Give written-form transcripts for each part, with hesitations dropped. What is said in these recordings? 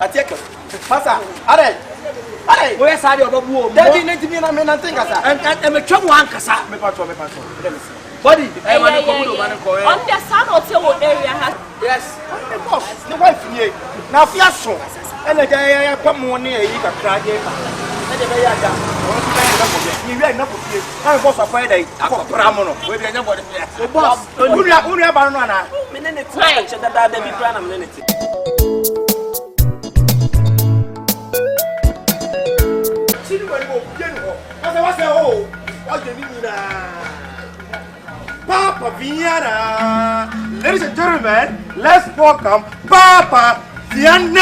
I take it. Pasa, are. Where's Sadi or Babu? Daddy, let me know nothing. And a trouble one cassa. Me patrol. Body, I want to go on the sun or so area. Yes, the boss, the wife here. Now, Fiasso, and a guy come one near you can cry. And the Bayada, you read enough of you. I was a Friday. I got Pramono. Where they never the boss, only a banana. Minutes, that they be Branham minute. Papa Vienna, ladies and gentlemen, let's welcome Papa Vienna.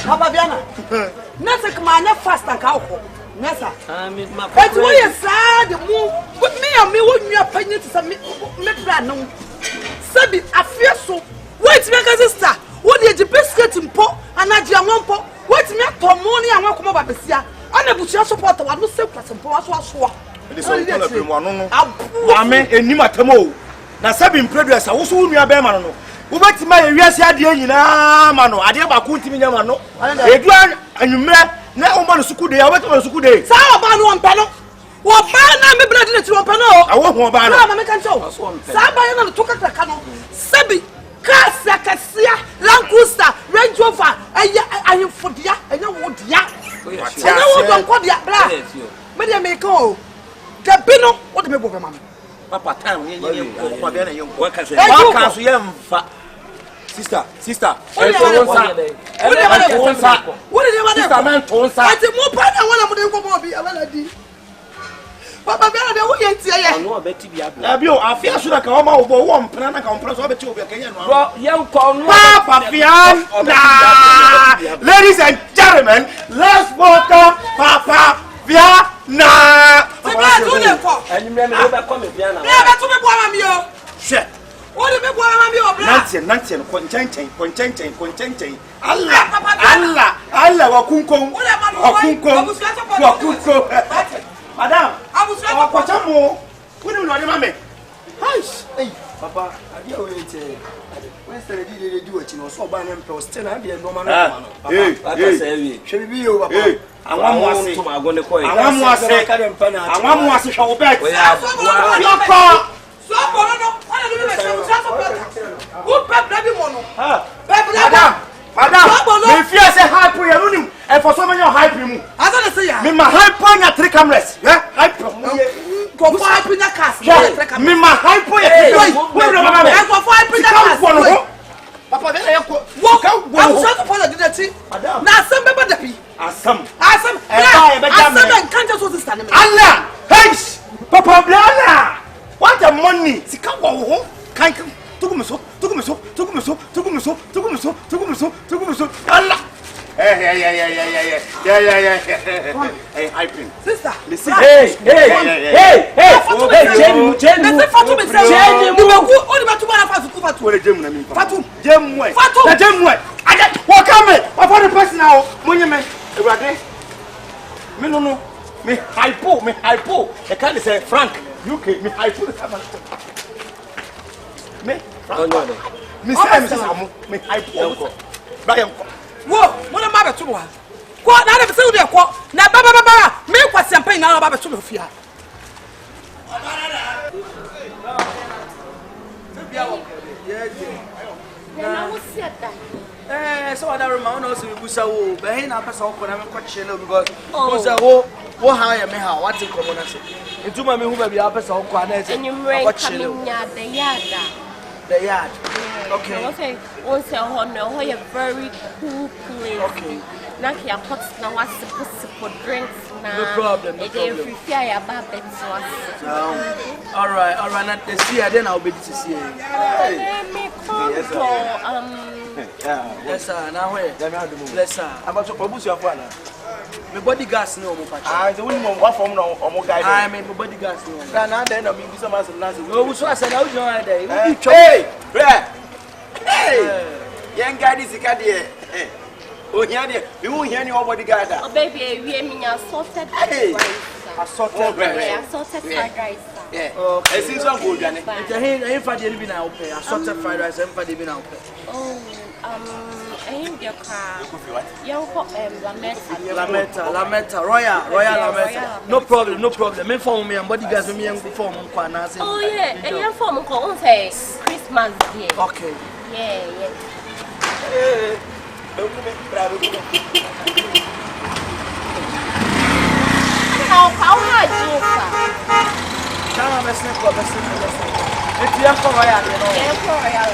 Papa Vienna, nothing come on fast and cow. Nessa, but we are sad. Put me and me with your opinion to submit. Sabi, I feel so. Wait, my sister. What did you biscuit in pot and I jamon pot? Wait, me for money and welcome over the sea. I never support one who said plus and pour us. It is all one. Amen, and Nimatamo. Now, Sabin Preduas, I was soon your Bemano. Who went to my yes, idea in Amano, I did about Kuntimano, and you met no one who could. I went to school day. Saban one panel. What banana, maybe not to one panel. I want one banana. I can show. Saban took a canoe. Sabi, Casa, Cassia, Lancusta, Range Rover, I am for the I know what ya. I know what ya black. But I may go. Capino, what the people of Papa time, sister. What did you want? I said, more part I want to be. Papa, I know bet to be a I feel so like a woman over one plan. Come plus over 2 young Papa Vienna. Ladies and gentlemen, let's welcome Papa Vienna. And you remember coming Vienna. What do you want? Nancy, Contenting. Allah, Wakunko, Madame, I was going to more. We don't know, Mammy. Hey, Papa, I do it. Wednesday, did do it, you know, so by them post 10 and no man. Shall be you? I want to my going to call. I want to say, I want to show back. Your car. So, Madame, if you say high prayer, and for some of your high premium, I don't say, me my high point at 3 cameras. Yeah, high premium. Go 5 in the cast. Me my high point. Papa, then I walk out. I'm sorry for the duty. Now, some baby. Some. And can't just was standing. Allah, hey, Papa Blana. What a money. See, come home. Can't come. Took me so. Allah. Hey. Hey, hyping. Sister, listen. Hey. Me hypo. I can't say Frank. UK, me hypo. Me hypo. Whoa, what am I to do? What? I never said that. Now, Baba, make what champagne now about to fear. So I remember also we saw behind our person when I'm question because what higher me how what's in common into my who may be our person and you the yard. Okay. Also, a very cool place. Okay. Now, here pots now was supposed to put drinks now. No problem. All right. Not the see, then I'll be to see. Yes, sir. Now where? Yes, sir. About to propose your father. My body gas no more. The woman what from no or more guy. I mean, my body gas no. Now then, I'll be some as last. No, so I said, I'll join day. Hey, young guy is a cat here. Oh, yeah, you won't hear your body guard. Oh, baby, we mean assorted fried rice. Yeah. Okay. I see some good, Janny. I ain't for the living out there. Assorted fried rice and for the living out there. Oh. Lametta, Royal Lametta. No problem. Me form me and bodyguards me and form Kwana. Oh yeah, and your form call say Christmas Day. Okay. Yeah. How hard you It's your Royal, you know.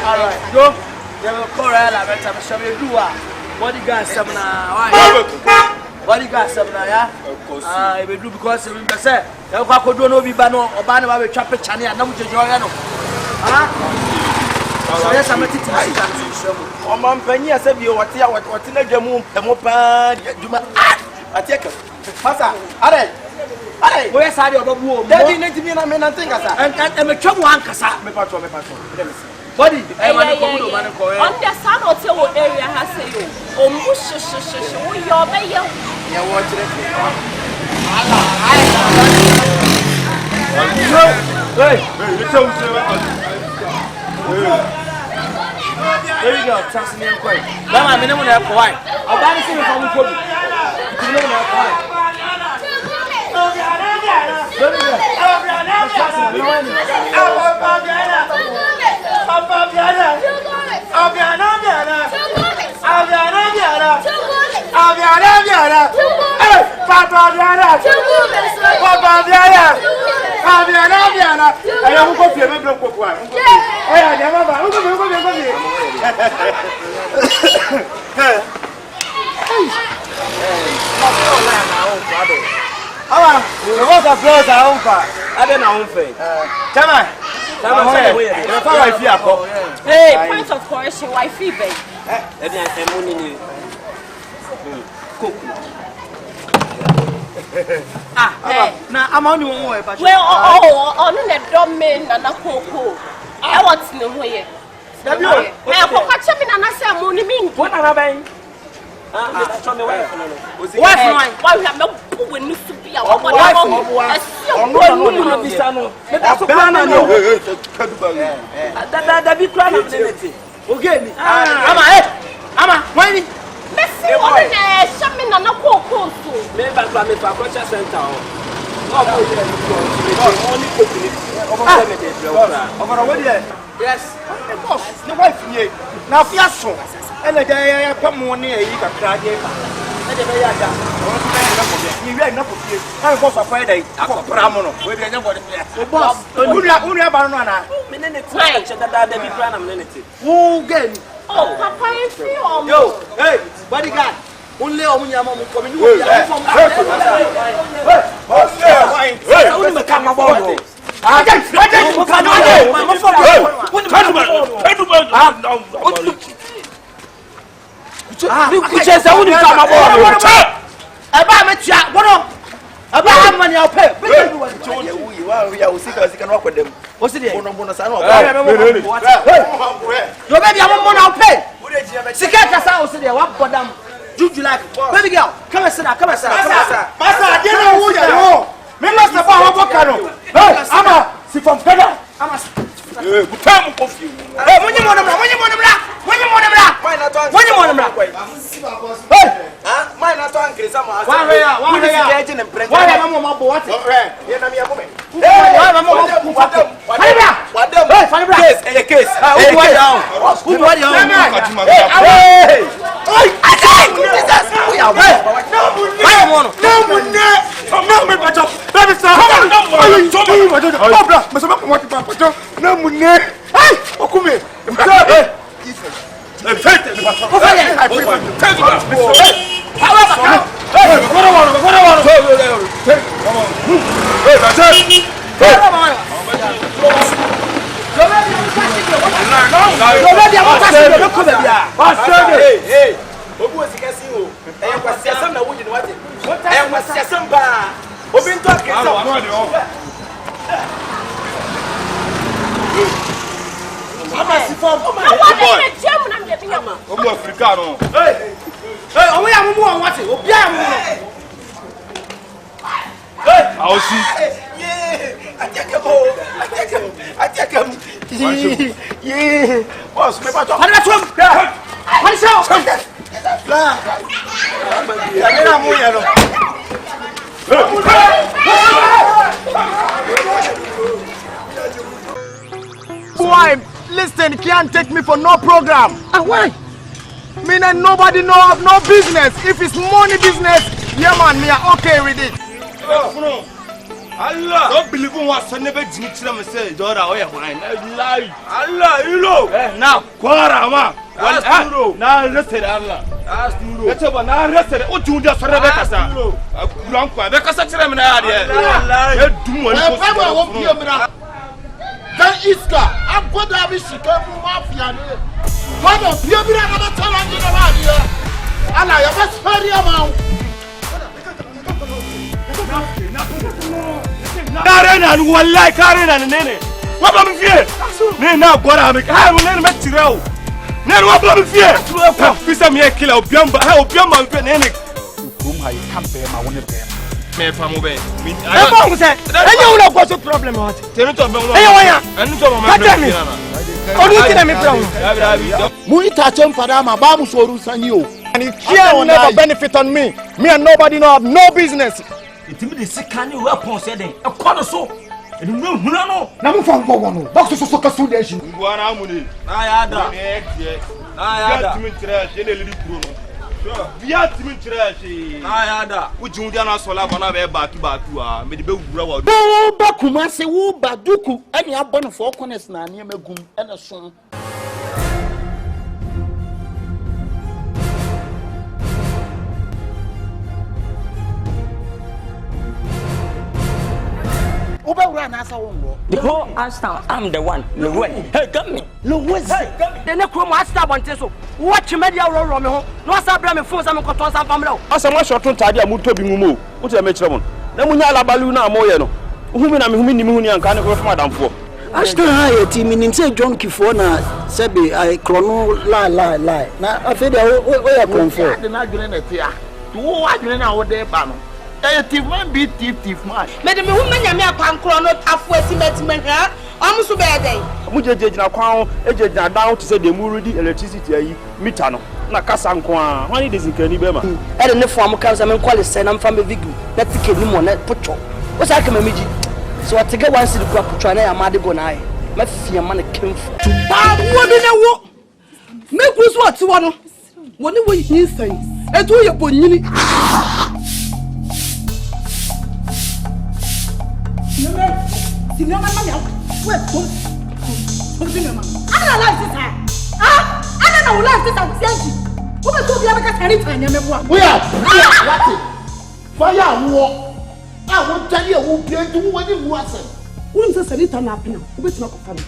All right, go. You will call Royal Lametta. Shall we do bodyguard seminar? Bodyguard seminar, yeah? Of course. I will do because we say, you could do no be bano or banner with chapel channel and not to join. Yes, I'm a teacher. Oh, man, Penny, I said, you what in a jamu, a mopa, I take it. Passa, Where's our boom? That didn't mean I mean, I think I'm a trouble one cassa. me patron. Body, on the sun or two area has a you. Oh, your mayor. Yeah, watch it. Hey, you tell me. There you go, trust me and quick. Now I'm in a quiet. I'll buy the same from Kobe. Hey, point of correction, wifey, babe. Now I'm only one way. Well, on the domain and a cocoa. I want to know where. I catch him and I say, I'm only mean. What are I? Why we have no when you to be our wife? Yes, boss, the wife here. Now, Fiasso, and the day I come one near you can cry. And the day I got you read enough of you. I was a Friday. I got Pramono. We didn't know what it was. Only a banana. Minute, that be plan minute. Who again? Oh, Papa, you feel. Yo, hey, bodyguard. Only on your mom coming. Juju like, baby girl, come and sit down, Master, I didn't know who you are. Me must have found a canoe. Hey, Amma, see from Canada. Amma, come off you. Hey, when you want to Hey, mine not on Chris. Why I take him. Yeah. Boss, me Boy, listen, you can't take me for no program. Why? Me and nobody know of no business. If it's money business, yeah man, me are okay with it. Allah, don't believe in what son never did to them say, daughter, oh yeah, lie. Allah, you know. Now, Quarama. Now listen, Allah. That's over now. Listen, what you just Rebecca, sir. Blanca, Rebecca, Then Iska, I'm going to have a chicken mafia. What of you? I'm not telling you about here. And I have a very amount. Karena, wallahi Karena nene. What am I fear? Ne na gwara me. Ha mo ne me tirao. Ne no what am I fear? Fisa me killer obiamba. Ha obiamba me nene. Kum ha kampe ma woni be. Me fa mo be. Me fa mo say. Enye una go so problem what? Temi to be mo. Enye wanya. Enu to mo ma be. Onu tina me problem. Mu ita chemfada ma ba mu soru sani o. And it can never benefit on me. Me and nobody know have no business. It will be sick and you weapon said a corner so. And no, no, Namu from Bono. Box so Casudation. Guanamuni. I had Kumasi wo baduku any abon for corners na near megum and a song. The whole Ashtown, I'm the one. Hey, come me. The next room, Ashtown, one so. Watch media roll me home. No, I bring me phones. I'm going to some family. As a much short on Tadia Muto Bimu, what's a metron? Namunya Baluna Moyano. Whom I'm Muni and can't go from Madame for. Ashtown high team in say John Kifona, Sebi, I chrono lie. Now I feel where I come for. The Nagrin here. Who are you now? There, Bano. Thief man be thief man. Madam, woman, I'm a pan chrono, halfway cement, I'm so bad. Mujajina Crown, agent down to say the Muridi electricity, Mitano, Nakasanqua, when it is in Kenibema. I don't know from Councilman Qualis, and I'm from a Vigu, that's the kid, no net putro. What's I come a midget? So I take a one city crop to try and Madigonai. My fear man came for. What did I walk? Make us what you want. What do you say? I do your bonini. No, I don't like this. What I told you about anytime. We are fire war. I won't tell you who play to what it was. Wouldn't say it on up now? What's not funny?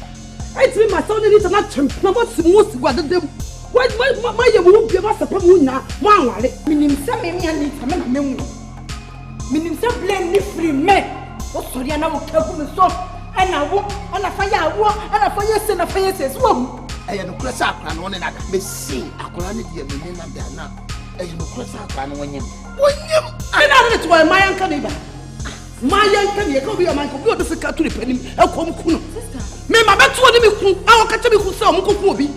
I tell my son is not champ. No, what's the most what them? Why my won't give us a problem now? One, meaning some men, meaning some blame free men. What's the end of the soft? And I walk on a fire walk and a fire send a fire says, Whoa! I am a cross up and one another. May see a quality of the men of their now. I am a cross up and when you. I know that's why my uncle neighbor. My uncle, you go be a man who go to the country penny. I'll come cool. May my back to me, I'll catch me who saw Mukubi.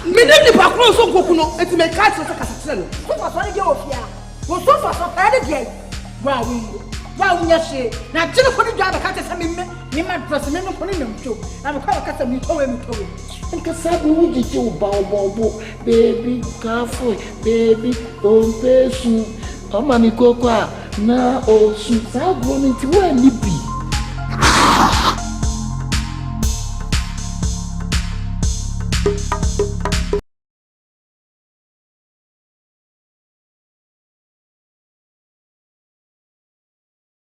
Me never back row so Gokuno, and to make cats of a castle. What was I go here? Was so far so bad again. Wow, yes, now Jenna put it down the cat as I mean, me my president of Polynum too. I'm a car cat and you told him. And Casabu would you bow, baby, careful, baby, don't pay soon. Oh, Mammy Coca, now, oh, she's out going into where you be.